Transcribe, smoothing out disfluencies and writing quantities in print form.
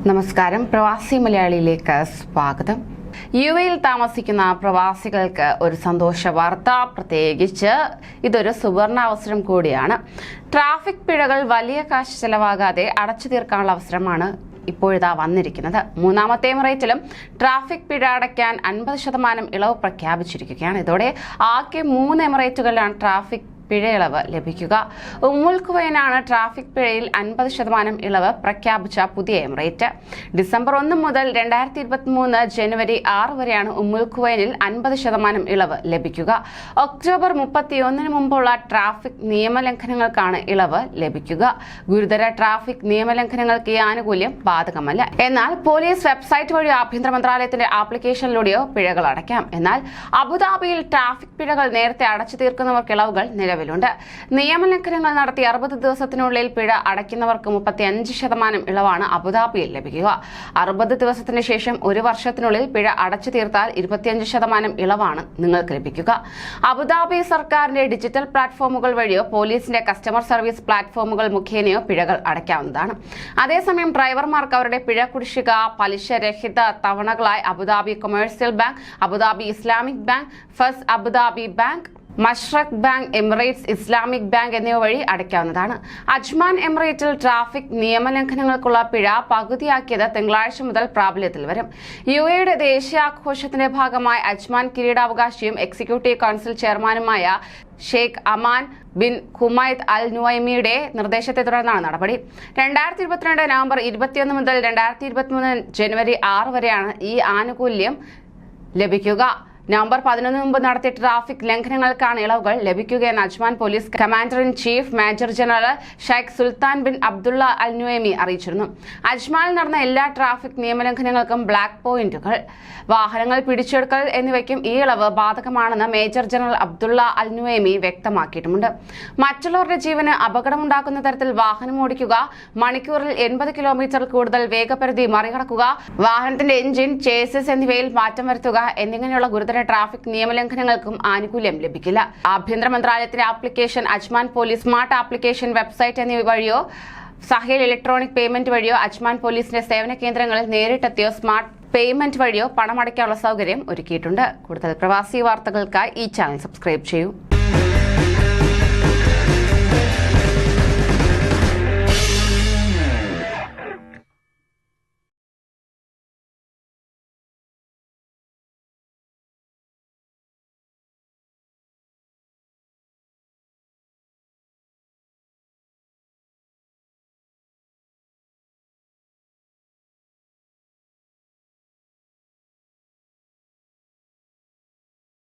നമസ്കാരം. പ്രവാസി മലയാളിയിലേക്ക് സ്വാഗതം. യുഎയിൽ താമസിക്കുന്ന പ്രവാസികൾക്ക് ഒരു സന്തോഷ വാർത്ത, പ്രത്യേകിച്ച് ഇതൊരു സുവർണാവസരം കൂടിയാണ്. ട്രാഫിക് പിഴകൾ വലിയ കാശ് ചെലവാകാതെ അടച്ചു തീർക്കാനുള്ള അവസരമാണ് ഇപ്പോഴിതാ വന്നിരിക്കുന്നത്. മൂന്നാമത്തെ എമിറേറ്റിലും ട്രാഫിക് പിഴ അടയ്ക്കാൻ 50% ഇളവ് പ്രഖ്യാപിച്ചിരിക്കുകയാണ്. ഇതോടെ ആകെ 3 എമിറേറ്റുകളിലാണ് ട്രാഫിക് പിഴയിളവ് ലഭിക്കുക. ഉമ്മുൽ ഖുവൈനാണ് ട്രാഫിക് പിഴയിൽ 50% ഇളവ് പ്രഖ്യാപിച്ച പുതിയ എമിറേറ്റ്. ഡിസംബർ 1 മുതൽ 2023 ജനുവരി 6 വരെയാണ് ഉമ്മുൽ ഖുവൈനിൽ 50% ഇളവ് ലഭിക്കുക. ഒക്ടോബർ 31 മുമ്പുള്ള ട്രാഫിക് നിയമലംഘനങ്ങൾക്കാണ് ഇളവ് ലഭിക്കുക. ഗുരുതര ട്രാഫിക് നിയമലംഘനങ്ങൾക്ക് ഈ ആനുകൂല്യം ബാധകമല്ല. എന്നാൽ പോലീസ് വെബ്സൈറ്റ് വഴിയോ ആഭ്യന്തര മന്ത്രാലയത്തിന്റെ ആപ്ലിക്കേഷനിലൂടെയോ പിഴകൾ അടയ്ക്കാം. എന്നാൽ അബുദാബിയിൽ ട്രാഫിക് പിഴകൾ നേരത്തെ അടച്ചു തീർക്കുന്നവർക്ക് ഇളവുകൾ നിലവിലുണ്ട്. നിയമലംഘനങ്ങൾ നടത്തി 60 ദിവസത്തിനുള്ളിൽ പിഴ അടയ്ക്കുന്നവർക്ക് 35% ഇളവാണ് അബുദാബിയിൽ ലഭിക്കുക. 60 ദിവസത്തിന് ശേഷം 1 വർഷത്തിനുള്ളിൽ പിഴ അടച്ചു തീർത്താൽ 25% ഇളവാണ് നിങ്ങൾക്ക് ലഭിക്കുക. അബുദാബി സർക്കാരിന്റെ ഡിജിറ്റൽ പ്ലാറ്റ്ഫോമുകൾ വഴിയോ പോലീസിന്റെ കസ്റ്റമർ സർവീസ് പ്ലാറ്റ്ഫോമുകൾ മുഖേനയോ പിഴകൾ അടയ്ക്കാവുന്നതാണ്. അതേസമയം ഡ്രൈവർമാർക്ക് അവരുടെ പിഴ കുടിശ്ശിക പലിശരഹിത തവണകളായി Abu Dhabi commercial bank, Abu Dhabi Islamic bank, first Abu Dhabi bank, Mashreq bank, Emirates Islamic bank എന്നിവ വഴി അടയ്ക്കാവുന്നതാണ്. അജ്മാൻ എമിറേറ്റിൽ ട്രാഫിക് നിയമലംഘനങ്ങൾക്കുള്ള പിഴ പകുതിയാക്കിയത് തിങ്കളാഴ്ച മുതൽ പ്രാബല്യത്തിൽ വരും. യുഎയുടെ ദേശീയാഘോഷത്തിന്റെ ഭാഗമായി അജ്മാൻ കിരീടാവകാശിയും എക്സിക്യൂട്ടീവ് കൗൺസിൽ ചെയർമാനുമായ ഷെയ്ഖ് അമാൻ ബിൻ ഖുമൈദ് അൽ നുവൈമിയുടെ നിർദ്ദേശത്തെ തുടർന്നാണ് നടപടി. 2022 നവംബർ 21 മുതൽ 2023 ജനുവരി 6 വരെയാണ് ഈ ആനുകൂല്യം ലഭിക്കുക. നവംബർ 11 മുമ്പ് നടത്തിയ ട്രാഫിക് ലംഘനങ്ങൾക്കാണ് ഇളവുകൾ ലഭിക്കുകയെന്ന് Ajman police commander in chief major general Sheikh Sultan bin Abdullah Al Nuaimi അറിയിച്ചിരുന്നു. അജ്മാനിൽ നടന്ന എല്ലാ ട്രാഫിക് നിയമലംഘനങ്ങൾക്കും ബ്ലാക്ക് പോയിന്റുകൾ, വാഹനങ്ങൾ പിടിച്ചെടുക്കൽ എന്നിവയ്ക്കും ഈ ഇളവ് ബാധകമാണെന്ന് മേജർ ജനറൽ അബ്ദുള്ള അൽ നുവൈമി വ്യക്തമാക്കിയിട്ടുമുണ്ട്. മറ്റുള്ളവരുടെ ജീവന് അപകടമുണ്ടാക്കുന്ന തരത്തിൽ വാഹനം ഓടിക്കുക, മണിക്കൂറിൽ 80 കിലോമീറ്റർ കൂടുതൽ വേഗപരിധി മറികടക്കുക, വാഹനത്തിന്റെ എഞ്ചിൻ, ചേസിസ് എന്നിവയിൽ മാറ്റം വരുത്തുക എന്നിങ്ങനെയുള്ള ഗുരുതര ട്രാഫിക് നിയമലംഘനങ്ങൾക്കും ആനുകൂല്യം ലഭിക്കില്ല. ആഭ്യന്തര മന്ത്രാലയത്തിന്റെ application, Ajman police smart application website എന്നിവ വഴിയോ സഹേൽ ഇലക്ട്രോണിക് പേയ്മെന്റ് വഴിയോ അജ്മാൻ പോലീസിന്റെ സേവന കേന്ദ്രങ്ങളിൽ നേരിട്ടെത്തിയോ സ്മാർട്ട് പേയ്മെന്റ് വഴിയോ പണമടയ്ക്കാനുള്ള സൗകര്യം ഒരുക്കിയിട്ടുണ്ട്. കൂടുതൽ പ്രവാസി വാർത്തകൾക്കായി ഈ ചാനൽ സബ്സ്ക്രൈബ് ചെയ്യൂ.